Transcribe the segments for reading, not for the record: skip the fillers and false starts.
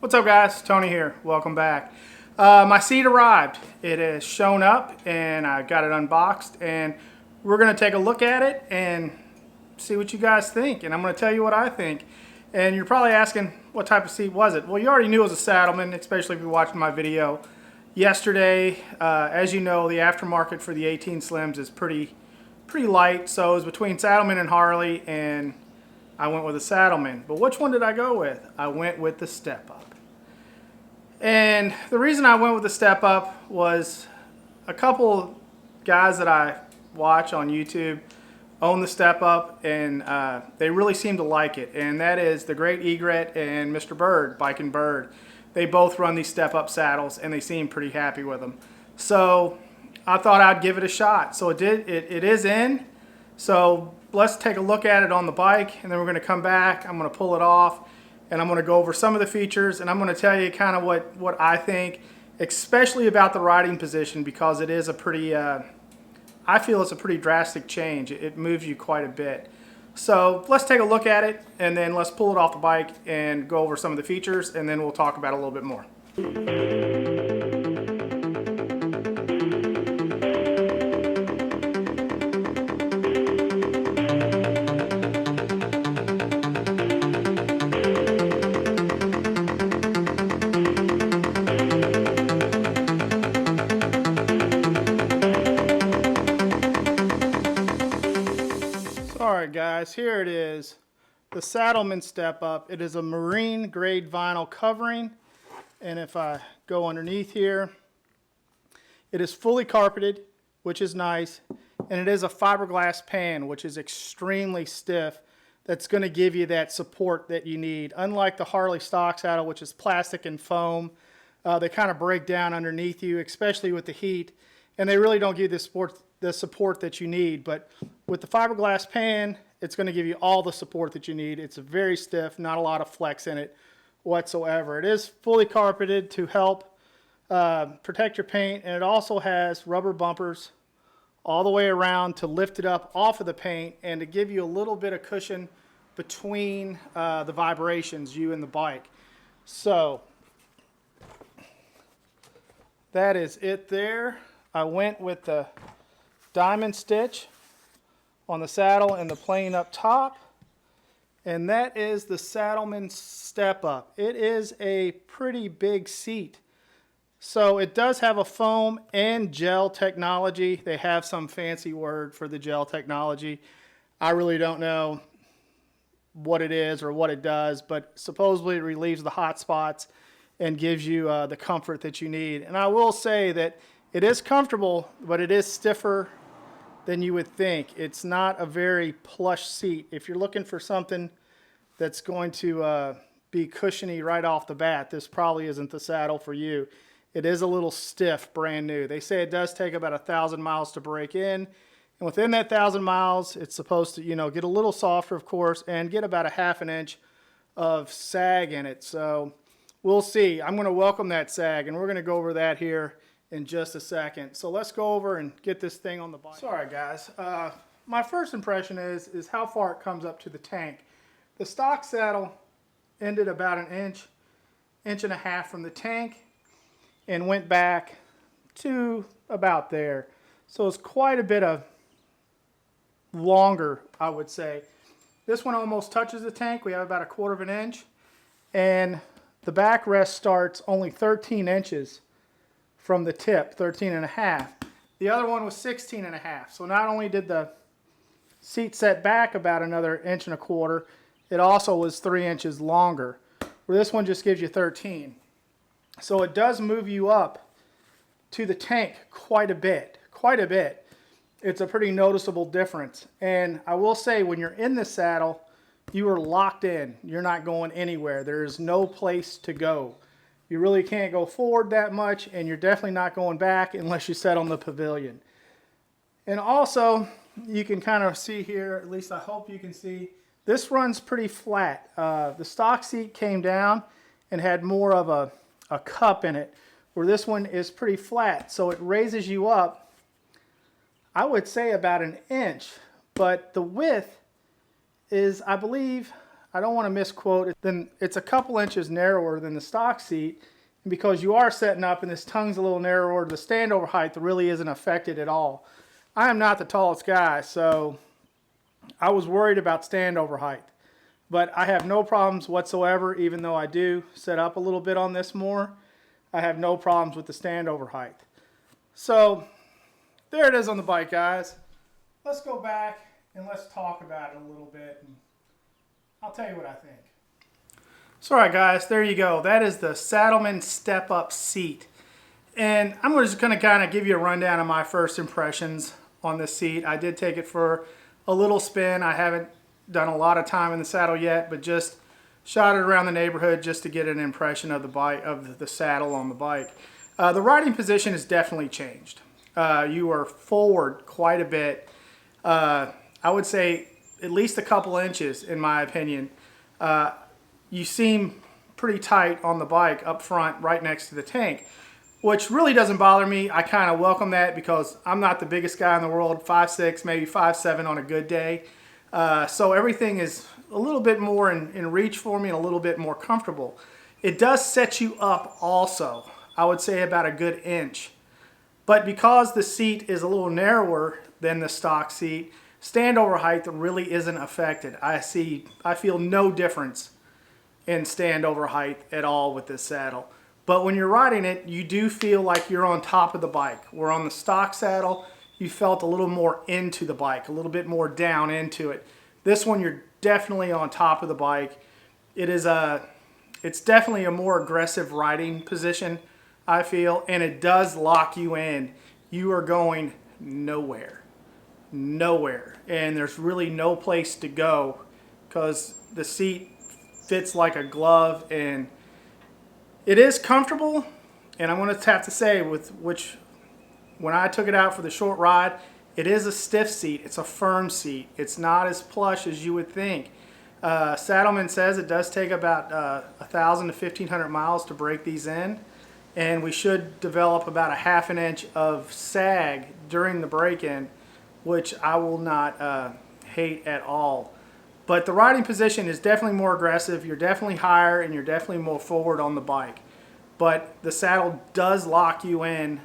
What's up guys, Tony here, welcome back. My seat arrived. It has shown up and I got it unboxed and we're going to take a look at it and see what you guys think, and I'm going to tell you what I think. And you're probably asking, what type of seat was it? Well, you already knew it was a Saddlemen, especially if you're watching my video yesterday. As you know, the aftermarket for the 18 Slims is pretty light, so it was between Saddlemen and Harley, and I went with a Saddlemen. But which one did I go with? I went with the Step Up. And the reason I went with the Step Up was a couple guys that I watch on YouTube own the Step Up, and they really seem to like it. And that is the great Egret and Mr. Bird, Biking Bird. They both run these Step Up saddles and they seem pretty happy with them. So I thought I'd give it a shot. So it is in. So let's take a look at it on the bike, and then we're going to come back. I'm going to pull it off and I'm going to go over some of the features, and I'm going to tell you kind of what I think, especially about the riding position, because it is a pretty, I feel it's a pretty drastic change. It moves you quite a bit. So let's take a look at it, and then let's pull it off the bike and go over some of the features, and then we'll talk about it a little bit more. Alright guys, here it is, the Saddlemen Step Up. It is a marine grade vinyl covering, and if I go underneath here, it is fully carpeted, which is nice, and it is a fiberglass pan, which is extremely stiff. That's going to give you that support that you need. Unlike the Harley stock saddle, which is plastic and foam, they kind of break down underneath you, especially with the heat, and they really don't give you the support that you need. But with the fiberglass pan, it's going to give you all the support that you need. It's very stiff, not a lot of flex in it whatsoever. It is fully carpeted to help protect your paint, and it also has rubber bumpers all the way around to lift it up off of the paint and to give you a little bit of cushion between the vibrations, you and the bike. So that is it there. I went with the diamond stitch on the saddle and the plane up top, and that is the Saddlemen Step Up. It is a pretty big seat. So it does have a foam and gel technology. They have some fancy word for the gel technology. I really don't know what it is or what it does, but supposedly it relieves the hot spots and gives you the comfort that you need. And I will say that it is comfortable, but it is stiffer than you would think. It's not a very plush seat. If you're looking for something that's going to be cushiony right off the bat, this probably isn't the saddle for you. It is a little stiff, brand new. They say it does take about 1,000 miles to break in, and within that 1,000 miles, it's supposed to, get a little softer, of course, and get about a ½ an inch of sag in it. So we'll see. I'm going to welcome that sag, and we're going to go over that here in just a second. So let's go over and get this thing on the bike. Sorry guys, my first impression is how far it comes up to the tank. The stock saddle ended about an inch and a half from the tank and went back to about there. So it's quite a bit of longer, I would say. This one almost touches the tank. We have about 1/4 of an inch, and the backrest starts only 13 inches from the tip, 13 and a half. The other one was 16 and a half. So not only did the seat set back about another 1.25 inches, it also was 3 inches longer, where this one just gives you 13. So it does move you up to the tank quite a bit, It's a pretty noticeable difference. And I will say, when you're in the saddle, you are locked in. You're not going anywhere. There is no place to go. You really can't go forward that much, and you're definitely not going back unless you sit on the pavilion. And also, you can kind of see here, at least I hope you can see, this runs pretty flat. The stock seat came down and had more of a cup in it, where this one is pretty flat. So it raises you up, I would say about 1 inch, but the width is, I believe, I don't want to misquote it, then it's a couple inches narrower than the stock seat. And because you are setting up and this tongue's a little narrower, the standover height really isn't affected at all. I am not the tallest guy, so I was worried about standover height. But I have no problems whatsoever, even though I do set up a little bit on this more. I have no problems with the standover height. So there it is on the bike, guys. Let's go back and let's talk about it a little bit, and I'll tell you what I think. So alright guys, there you go. That is the Saddlemen step-up seat. And I'm just going to kind of give you a rundown of my first impressions on this seat. I did take it for a little spin. I haven't done a lot of time in the saddle yet, but just shot it around the neighborhood just to get an impression of the bike, of the saddle on the bike. The riding position has definitely changed. You are forward quite a bit. I would say at least a couple inches, in my opinion. You seem pretty tight on the bike up front, right next to the tank, which really doesn't bother me. I kind of welcome that because I'm not the biggest guy in the world, 5'6", maybe 5'7" on a good day. So everything is a little bit more in reach for me and a little bit more comfortable. It does set you up also, I would say about a good inch. But because the seat is a little narrower than the stock seat, standover height really isn't affected. I feel no difference in standover height at all with this saddle. But when you're riding it, you do feel like you're on top of the bike. Where on the stock saddle, you felt a little more into the bike, a little bit more down into it. This one, you're definitely on top of the bike. It's definitely a more aggressive riding position, I feel, and it does lock you in. You are going nowhere. Nowhere. And there's really no place to go because the seat fits like a glove, and it is comfortable. And I'm going to have to say, when I took it out for the short ride, it is a stiff seat. It's a firm seat. It's not as plush as you would think. Saddlemen says it does take about 1,000 to 1,500 miles to break these in, and we should develop about a ½ an inch of sag during the break-in, which I will not hate at all. But the riding position is definitely more aggressive. You're definitely higher and you're definitely more forward on the bike. But the saddle does lock you in.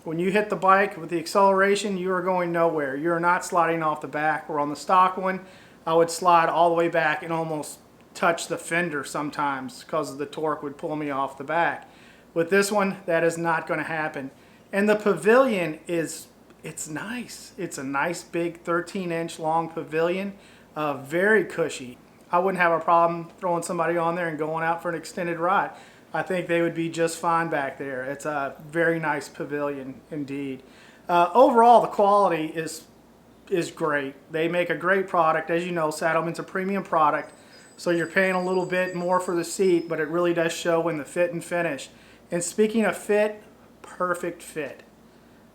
When you hit the bike with the acceleration, you are going nowhere. You're not sliding off the back. Where on the stock one, I would slide all the way back and almost touch the fender sometimes because the torque would pull me off the back. With this one, that is not going to happen. And the pavilion it's nice. It's a nice big 13-inch long pavilion, very cushy. I wouldn't have a problem throwing somebody on there and going out for an extended ride. I think they would be just fine back there. It's a very nice pavilion indeed. Overall, the quality is great. They make a great product. As you know, Saddlemen's a premium product, so you're paying a little bit more for the seat, but it really does show in the fit and finish. And speaking of fit, perfect fit.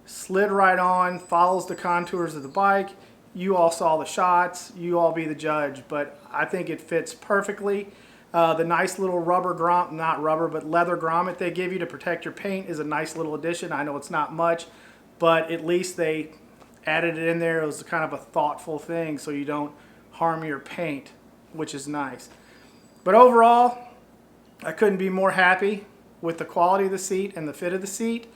Slid right on, follows the contours of the bike. You all saw the shots, you all be the judge, but I think it fits perfectly. The nice little rubber grommet, not rubber, but leather grommet they give you to protect your paint is a nice little addition. I know it's not much, but at least they added it in there. It was kind of a thoughtful thing so you don't harm your paint, which is nice. But overall, I couldn't be more happy with the quality of the seat and the fit of the seat.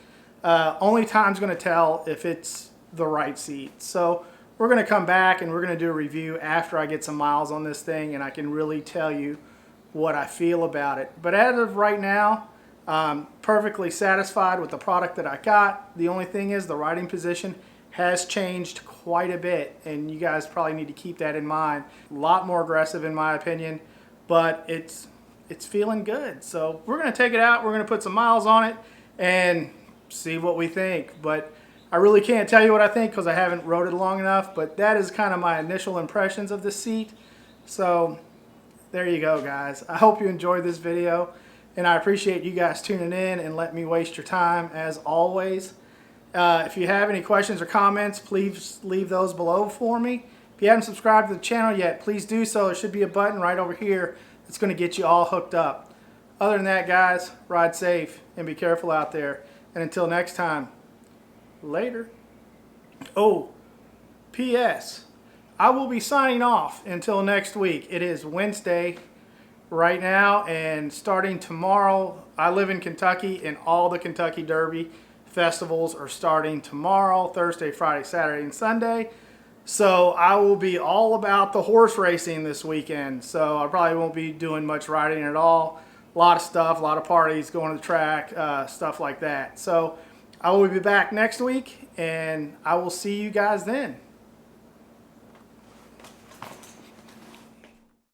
Only time's going to tell if it's the right seat. So we're going to come back and we're going to do a review after I get some miles on this thing and I can really tell you what I feel about it. But as of right now, I'm perfectly satisfied with the product that I got. The only thing is the riding position has changed quite a bit, and you guys probably need to keep that in mind. A lot more aggressive in my opinion, but it's feeling good. So we're going to take it out, we're going to put some miles on it and see what we think. But I really can't tell you what I think because I haven't rode it long enough, but that is kind of my initial impressions of the seat. So there you go, guys. I hope you enjoyed this video, and I appreciate you guys tuning in and letting me waste your time as always. If you have any questions or comments, please leave those below for me. If you haven't subscribed to the channel yet, please do so. There should be a button right over here that's going to get you all hooked up. Other than that, guys, ride safe and be careful out there. And until next time, later. Oh, P.S. I will be signing off until next week. It is Wednesday right now, and starting tomorrow, I live in Kentucky, and all the Kentucky Derby festivals are starting tomorrow, Thursday, Friday, Saturday, and Sunday. So I will be all about the horse racing this weekend. So I probably won't be doing much riding at all. A lot of stuff, a lot of parties, going to the track, stuff like that. So I will be back next week, and I will see you guys then.